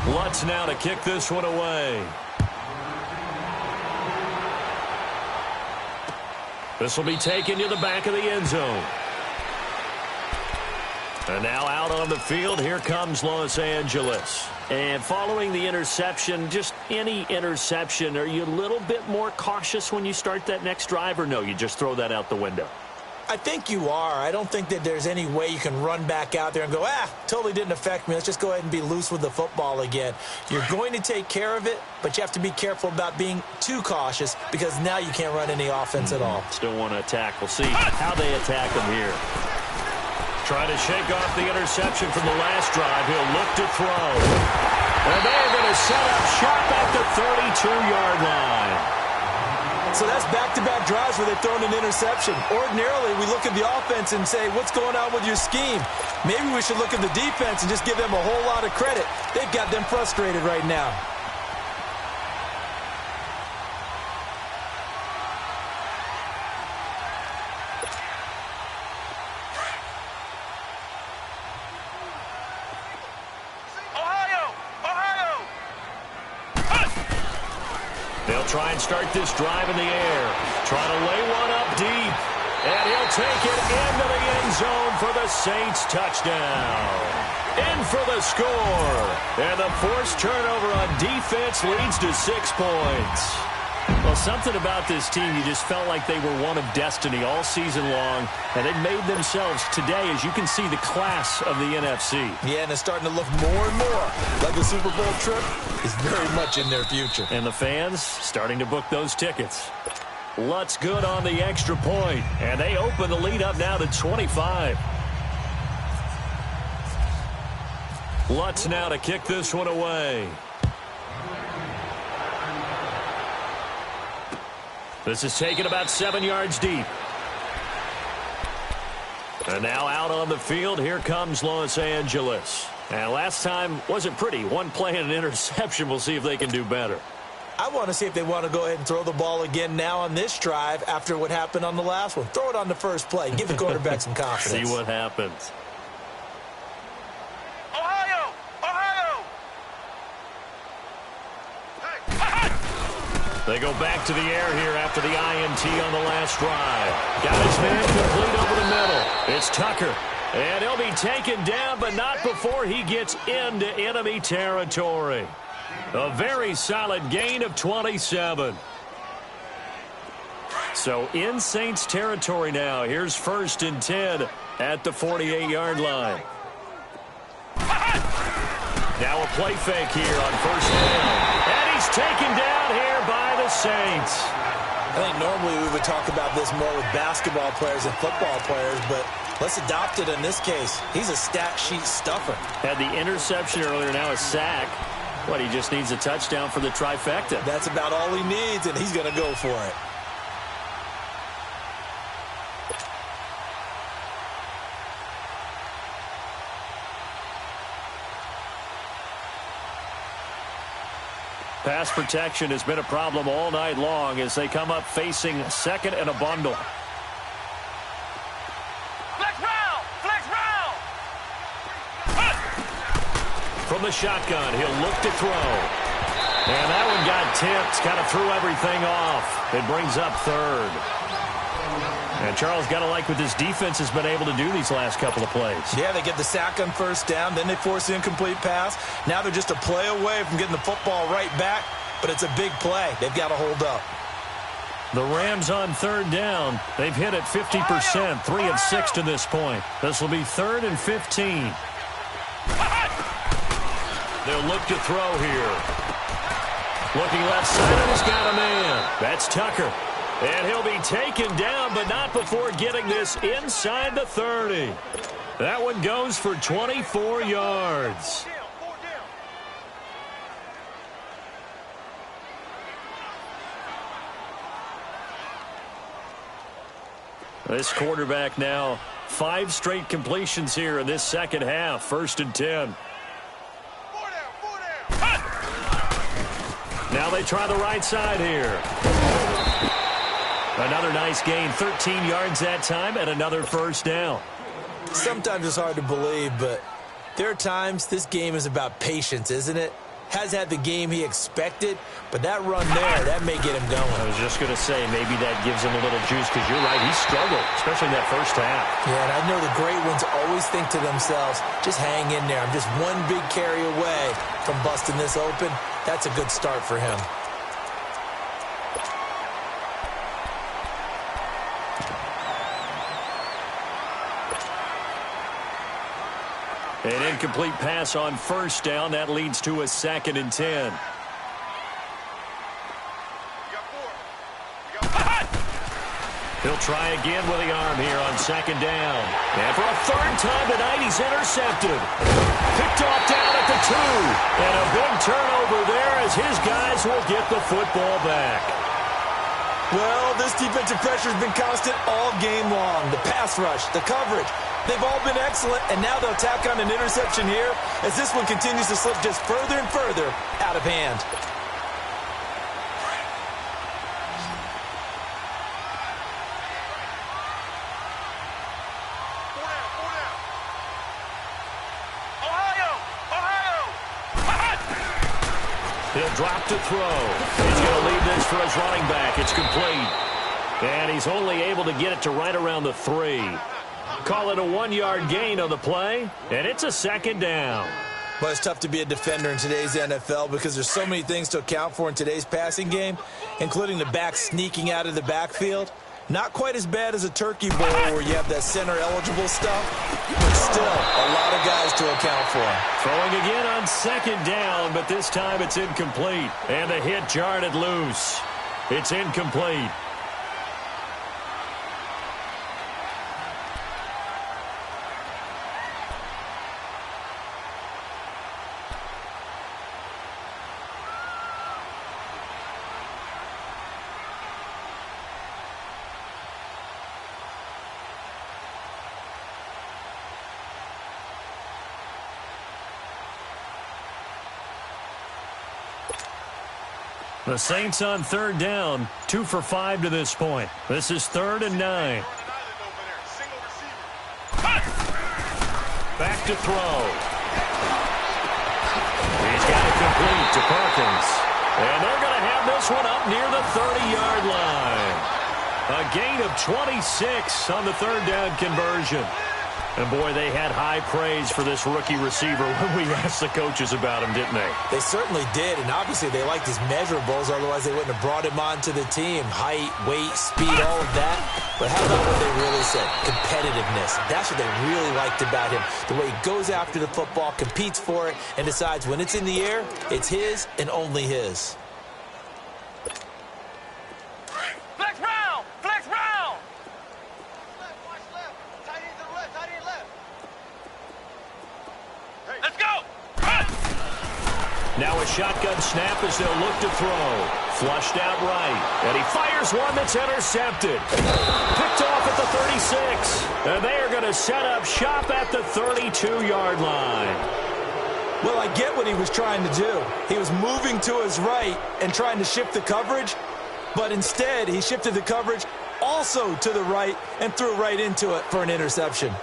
Lutz now to kick this one away. This will be taken to the back of the end zone. And now out on the field, here comes Los Angeles. And following the interception, just any interception, are you a little bit more cautious when you start that next drive, or no, you just throw that out the window? I think you are. I don't think that there's any way you can run back out there and go, totally didn't affect me. Let's just go ahead and be loose with the football again. You're going to take care of it, but you have to be careful about being too cautious because now you can't run any offense at all. Still want to attack. We'll see how they attack them here. Trying to shake off the interception from the last drive. He'll look to throw. And they're going to set up shop at the 32-yard line. So that's back-to-back drives where they've thrown an interception. Ordinarily, we look at the offense and say, what's going on with your scheme? Maybe we should look at the defense and just give them a whole lot of credit. They've got them frustrated right now. Try and start this drive in the air. Trying to lay one up deep. And he'll take it into the end zone for the Saints touchdown. In for the score. And the forced turnover on defense leads to 6 points. Well, something about this team, you just felt like they were one of destiny all season long, and they made themselves today, as you can see, the class of the NFC. Yeah, and it's starting to look more and more like the Super Bowl trip is very much in their future. And the fans starting to book those tickets. Lutz good on the extra point, and they open the lead up now to 25. Lutz now to kick this one away. This is taken about 7 yards deep. And now out on the field, here comes Los Angeles. And last time wasn't pretty. One play and an interception. We'll see if they can do better. I want to see if they want to go ahead and throw the ball again now on this drive after what happened on the last one. Throw it on the first play. Give the quarterback some confidence. See what happens. They go back to the air here after the INT on the last drive. Got his man complete over the middle. It's Tucker. And he'll be taken down, but not before he gets into enemy territory. A very solid gain of 27. So in Saints territory now. Here's 1st and 10 at the 48-yard line. Now a play fake here on 1st down. And he's taken down here by the Saints. I think normally we would talk about this more with basketball players and football players, but let's adopt it in this case. He's a stat sheet stuffer. Had the interception earlier, now a sack. But he just needs a touchdown for the trifecta. That's about all he needs, and he's going to go for it. Pass protection has been a problem all night long as they come up facing 2nd and a bundle. Flex round! Flex round! From the shotgun, he'll look to throw. And that one got tipped, kind of threw everything off. It brings up 3rd. And Charles, got to like what this defense has been able to do these last couple of plays. Yeah, they get the sack on 1st down, then they force the incomplete pass. Now they're just a play away from getting the football right back, but it's a big play. They've got to hold up. The Rams on 3rd down. They've hit it 50%, 3 of 6 to this point. This will be 3rd and 15. They'll look to throw here. Looking left side, and he's got a man. That's Tucker. And he'll be taken down, but not before getting this inside the 30. That one goes for 24 yards. This quarterback now, 5 straight completions here in this second half. 1st and 10. Now they try the right side here. Another nice gain, 13 yards that time, and another 1st down. Sometimes it's hard to believe, but there are times this game is about patience, isn't it? Has had the game he expected, but that run there, that may get him going. I was just going to say, maybe that gives him a little juice, because you're right, he struggled, especially in that 1st half. Yeah, and I know the great ones always think to themselves, just hang in there. I'm just one big carry away from busting this open. That's a good start for him. An incomplete pass on 1st down. That leads to a 2nd and 10. He'll try again with the arm here on 2nd down. And for a 3rd time tonight, he's intercepted. Picked off down at the 2. And a big turnover there as his guys will get the football back. Well, this defensive pressure has been constant all game long. The pass rush, the coverage, they've all been excellent, and now they'll tack on an interception here as this one continues to slip just further and further out of hand. He'll drop to throw. He's going to leave this for his running back. It's complete. And he's only able to get it to right around the 3. Call it a 1-yard gain on the play, and it's a 2nd down. Well, it's tough to be a defender in today's NFL because there's so many things to account for in today's passing game, including the back sneaking out of the backfield. Not quite as bad as a turkey bowl where you have that center-eligible stuff, but still a lot of guys to account for. Throwing again on 2nd down, but this time it's incomplete. And the hit jarred it loose. It's incomplete. The Saints on 3rd down, 2 for 5 to this point. This is 3rd and 9. Back to throw. He's got it complete to Perkins. And they're going to have this one up near the 30-yard line. A gain of 26 on the third down conversion. And, boy, they had high praise for this rookie receiver when we asked the coaches about him, didn't they? They certainly did, and obviously they liked his measurables, otherwise they wouldn't have brought him onto the team. Height, weight, speed, all of that. But how about what they really said? Competitiveness. That's what they really liked about him. The way he goes after the football, competes for it, and decides when it's in the air, it's his and only his. Flex round! Flex round! Watch left. Tight end to the left. Tight end left. Let's go! Run! Now a shotgun snap as they'll look to throw. Flushed out right. And he fires one that's intercepted. Picked off at the 36. And they are going to set up shop at the 32-yard line. Well, I get what he was trying to do. He was moving to his right and trying to shift the coverage, but instead he shifted the coverage also to the right and threw right into it for an interception.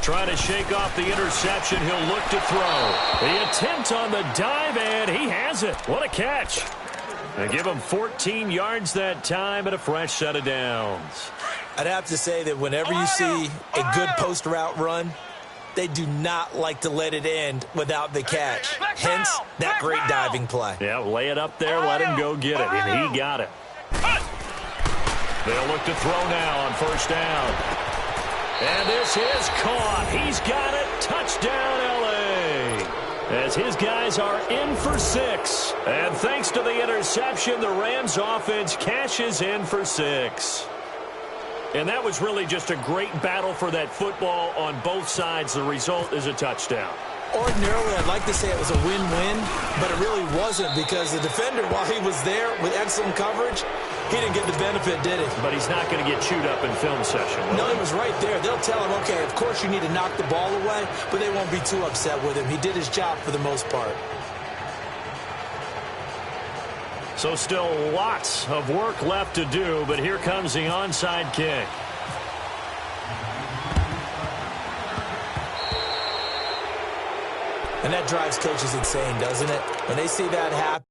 Trying to shake off the interception. He'll look to throw. The attempt on the dive, and he has it. What a catch. They give him 14 yards that time and a fresh set of downs. I'd have to say that whenever you see a good post route run, they do not like to let it end without the catch. Hence, that great diving play. Yeah, lay it up there, let him go get it, and he got it. They'll look to throw now on first down. And this is caught. He's got it. Touchdown, L.A. As his guys are in for 6. And thanks to the interception, the Rams offense cashes in for 6. And that was really just a great battle for that football on both sides. The result is a touchdown. Ordinarily, I'd like to say it was a win-win, but it really wasn't because the defender, while he was there with excellent coverage, he didn't get the benefit, did he? But he's not going to get chewed up in film session. No, he was right there. They'll tell him, okay, of course you need to knock the ball away, but they won't be too upset with him. He did his job for the most part. So still lots of work left to do, but here comes the onside kick. And that drives coaches insane, doesn't it? When they see that happen.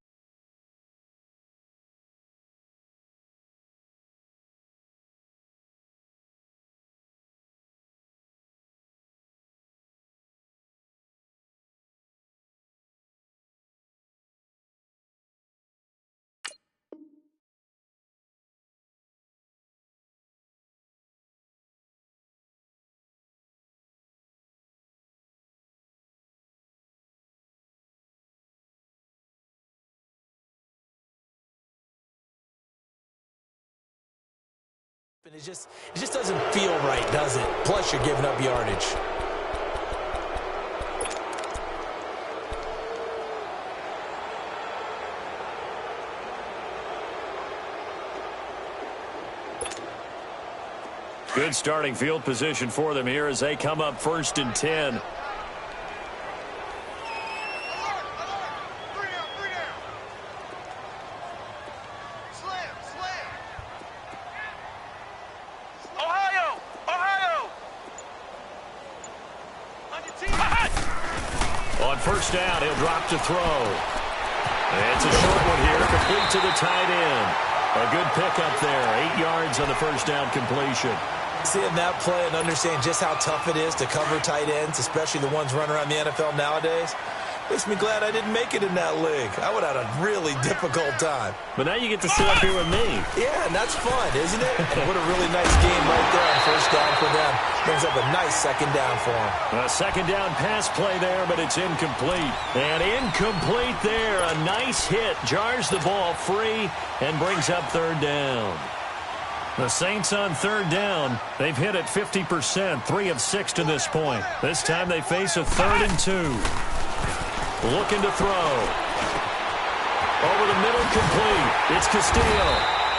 It just doesn't feel right, does it? Plus, you're giving up yardage. Good starting field position for them here as they come up 1st and 10. First down, he'll drop to throw. It's a short one here, complete to the tight end. A good pickup there, 8 yards on the first down completion. Seeing that play and understanding just how tough it is to cover tight ends, especially the ones running around the NFL nowadays, makes me glad I didn't make it in that league. I would have had a really difficult time. But now you get to sit up here with me. Yeah, and that's fun, isn't it? And what a really nice game right there on first down for them. Brings up a nice second down for them. A second down pass play there, but it's incomplete. And incomplete there. A nice hit. Jars the ball free and brings up third down. The Saints on third down. They've hit it 50%, 3 of 6 to this point. This time they face a 3rd and 2. Looking to throw. Over the middle, complete. It's Castillo.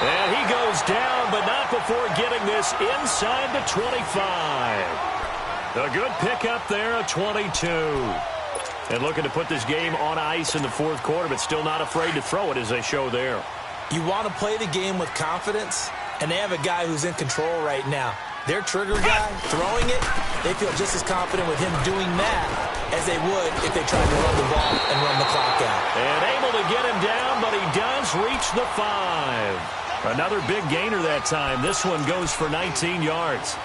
And he goes down, but not before getting this inside the 25. A good pickup there, a 22. And looking to put this game on ice in the 4th quarter, but still not afraid to throw it as they show there. You want to play the game with confidence? And they have a guy who's in control right now. Their trigger guy, throwing it, they feel just as confident with him doing that as they would if they tried to run the ball and run the clock out. And able to get him down, but he does reach the 5. Another big gainer that time. This one goes for 19 yards.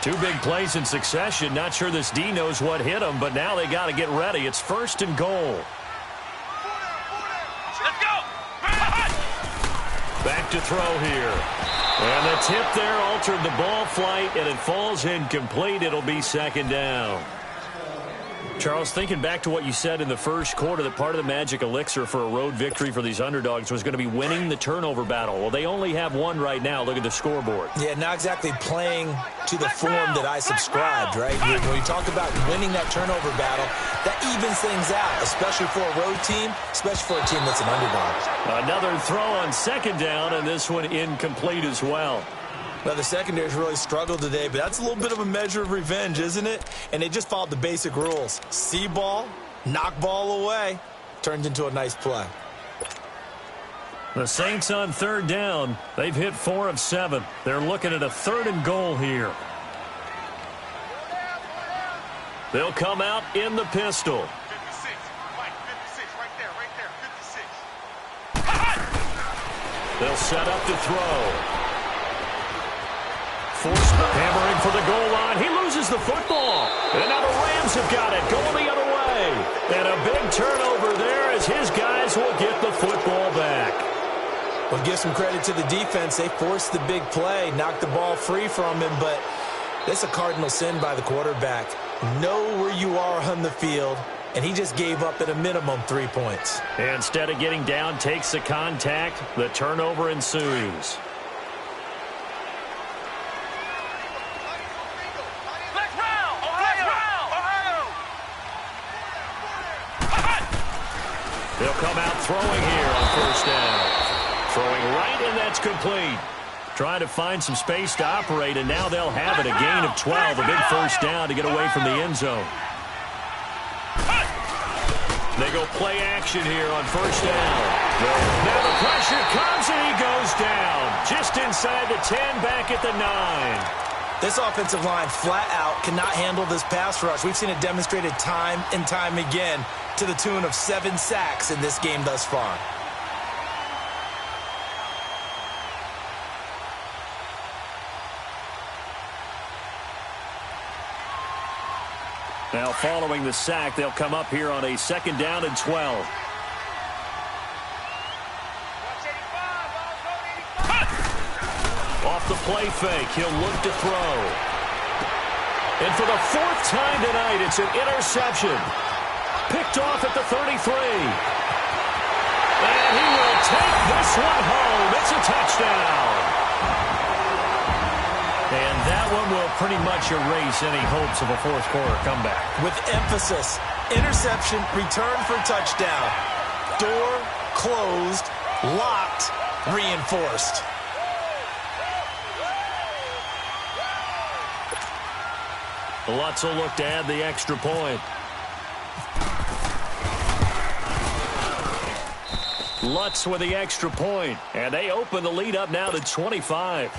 Two big plays in succession. Not sure this D knows what hit him, but now they got to get ready. It's 1st and goal. Let's go! Back to throw here. And the tip there altered the ball flight, and it falls incomplete. It'll be 2nd down. Charles, thinking back to what you said in the first quarter, that part of the magic elixir for a road victory for these underdogs was going to be winning the turnover battle. Well, they only have one right now. Look at the scoreboard. Yeah, not exactly playing to the form that I subscribed, right? When you talk about winning that turnover battle, that evens things out, especially for a road team, especially for a team that's an underdog. Another throw on 2nd down, and this one incomplete as well. Well, the secondary's really struggled today, but that's a little bit of a measure of revenge, isn't it? And they just followed the basic rules. See ball, knock ball away. Turned into a nice play. The Saints on 3rd down. They've hit 4 of 7. They're looking at a 3rd and goal here. They'll come out in the pistol. 56. Mike, 56. Right there, 56. They'll set up to throw. Forced hammering for the goal line. He loses the football. And now the Rams have got it. Going the other way. And a big turnover there as his guys will get the football back. Well, give some credit to the defense. They forced the big play, knocked the ball free from him, but that's a cardinal sin by the quarterback. Know where you are on the field, and he just gave up at a minimum 3 points. Instead of getting down, takes the contact. The turnover ensues. They'll come out throwing here on 1st down. Throwing right, and that's complete. Trying to find some space to operate, and now they'll have it. A gain of 12, a big 1st down to get away from the end zone. They go play action here on 1st down. Now the pressure comes, and he goes down. Just inside the 10, back at the 9. This offensive line flat out cannot handle this pass rush. We've seen it demonstrated time and time again to the tune of 7 sacks in this game thus far. Now following the sack, they'll come up here on a 2nd down and 12. Off the play fake, he'll look to throw. And for the 4th time tonight, it's an interception. Picked off at the 33. And he will take this one home. It's a touchdown. And that one will pretty much erase any hopes of a 4th quarter comeback. With emphasis, interception, return for touchdown. Door closed, locked, reinforced. Lutz will look to add the extra point. Lutz with the extra point, and they open the lead up now to 25.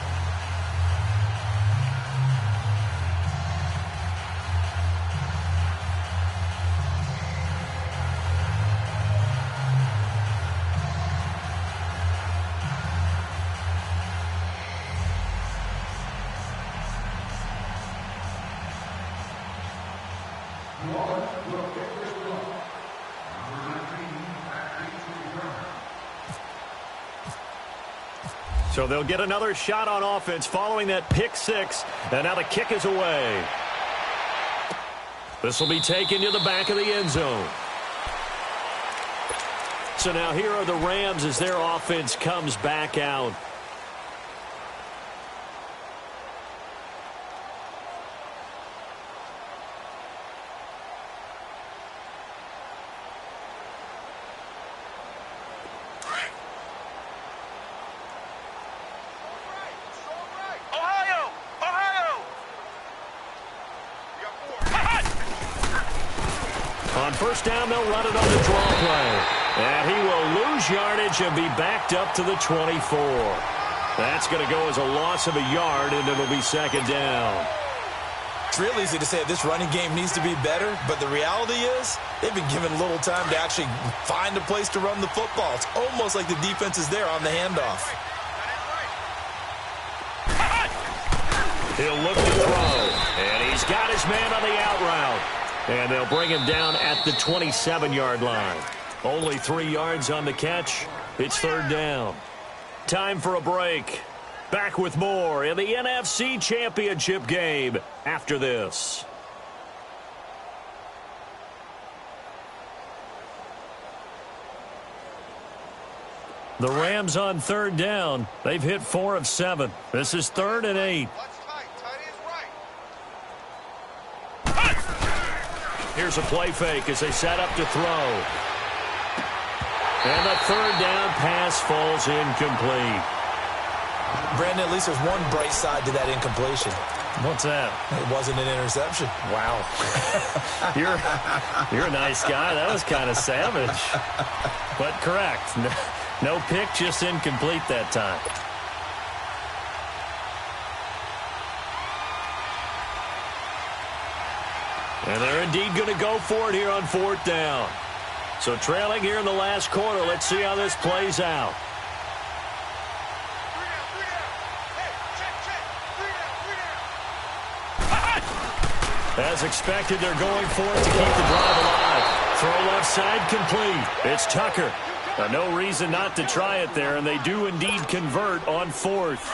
So they'll get another shot on offense following that pick 6, and now the kick is away. This will be taken to the back of the end zone. So now here are the Rams as their offense comes back out. first down, they'll run it on the draw play. And he will lose yardage and be backed up to the 24. That's going to go as a loss of a yard, and it'll be second down. It's real easy to say this running game needs to be better, but the reality is they've been given little time to actually find a place to run the football. It's almost like the defense is there on the handoff. He'll look to throw, and he's got his man on the out route. And they'll bring him down at the 27-yard line. Only 3 yards on the catch. It's third down. Time for a break. Back with more in the NFC Championship game after this. The Rams on third down. They've hit 4 of 7. This is 3rd and 8. Here's a play fake as they set up to throw. And the third down pass falls incomplete. Brandon, at least there's one bright side to that incompletion. What's that? It wasn't an interception. Wow. You're a nice guy. That was kind of savage. But correct. No pick, just incomplete that time. And they're indeed going to go for it here on 4th down. So trailing here in the last quarter. Let's see how this plays out. As expected, they're going for it to keep the drive alive. Throw left side complete. It's Tucker. No reason not to try it there, and they do indeed convert on 4th.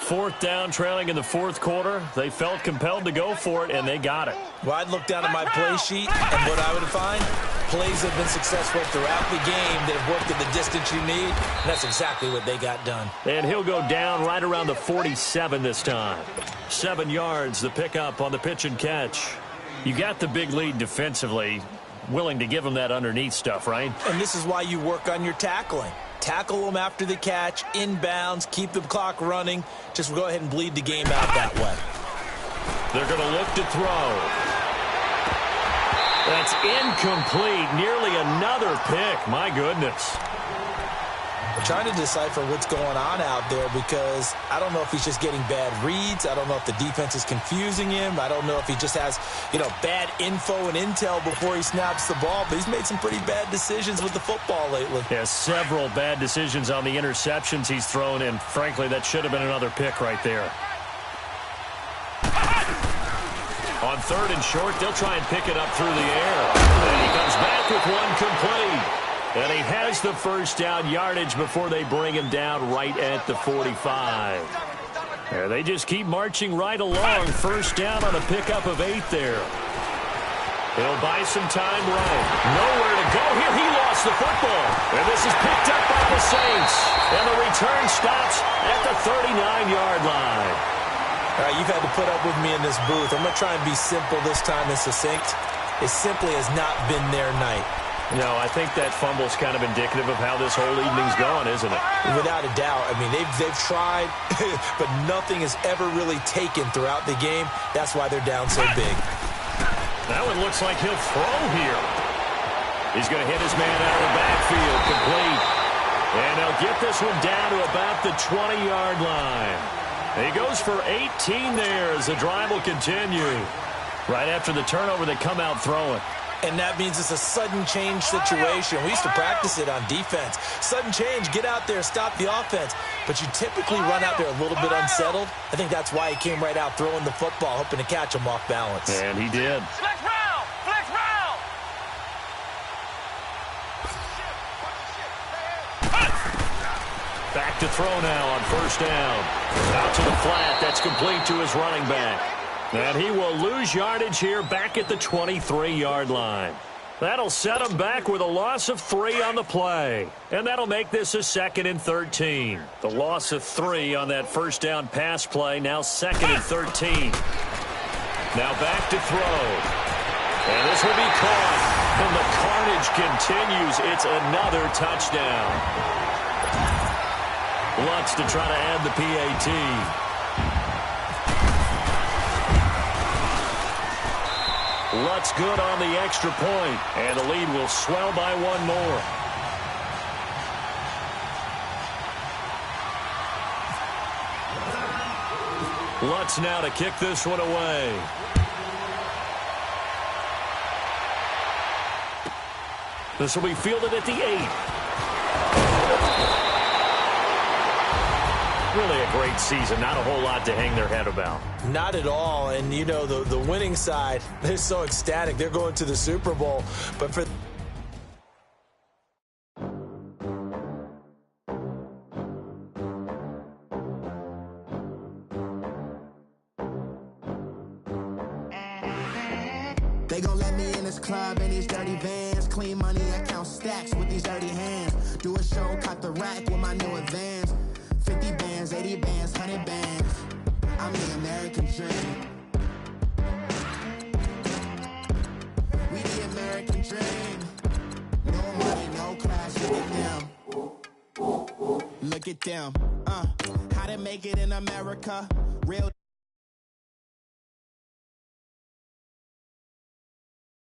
4th down, trailing in the 4th quarter. They felt compelled to go for it, and they got it. Well, I'd look down at my play sheet, and what I would find, plays have been successful throughout the game that have worked at the distance you need, and that's exactly what they got done. And he'll go down right around the 47 this time. 7 yards, the pickup on the pitch and catch. You got the big lead defensively, willing to give them that underneath stuff, right? And this is why you work on your tackling. Tackle them after the catch, inbounds, keep the clock running. Just go ahead and bleed the game out that way. They're going to look to throw. That's incomplete. Nearly another pick. My goodness. I'm trying to decipher what's going on out there because I don't know if he's just getting bad reads. I don't know if the defense is confusing him. I don't know if he just has, bad info and intel before he snaps the ball. But he's made some pretty bad decisions with the football lately. Yeah, several bad decisions on the interceptions he's thrown, and frankly, that should have been another pick right there. On 3rd and short, they'll try and pick it up through the air. And he comes back with one complete. And he has the first down yardage before they bring him down right at the 45. There, they just keep marching right along. First down on a pickup of 8 there. He'll buy some time right. Nowhere to go here. He lost the football. And this is picked up by the Saints. And the return stops at the 39-yard line. All right, you've had to put up with me in this booth. I'm going to try and be simple this time and succinct. It simply has not been their night. No, I think that fumble's kind of indicative of how this whole evening's going, isn't it? Without a doubt. I mean, they've tried, but nothing has ever really taken throughout the game. That's why they're down so big. That one looks like he'll throw here. He's going to hit his man out of the backfield, complete. And they'll get this one down to about the 20-yard line. He goes for 18 there as the drive will continue. Right after the turnover, they come out throwing. And that means it's a sudden change situation. We used to practice it on defense. Sudden change, get out there, stop the offense. But you typically run out there a little bit unsettled. I think that's why he came right out throwing the football, hoping to catch him off balance. And he did. Flex round! Flex round! Back to throw now on first down. Out to the flat. That's complete to his running back. And he will lose yardage here back at the 23-yard line. That'll set him back with a loss of 3 on the play. And that'll make this a 2nd and 13. The loss of 3 on that first down pass play. Now 2nd and 13. Now back to throw. And this will be caught. And the carnage continues. It's another touchdown. Lutz to try to add the PAT. Lutz good on the extra point, and the lead will swell by one more. Lutz now to kick this one away. This will be fielded at the 8. Really a great season. Not a whole lot to hang their head about. Not at all. And, you know, the winning side, they're so ecstatic. They're going to the Super Bowl. But for... They gon' let me in this club in these dirty vans. Clean money, I count stacks with these dirty hands. Do a show, cut the rack with my new advance. 50 bands, 80 bands, 100 bands. I'm the American dream. We the American dream. No money, no class, look at them. Look at them. How to make it in America. Real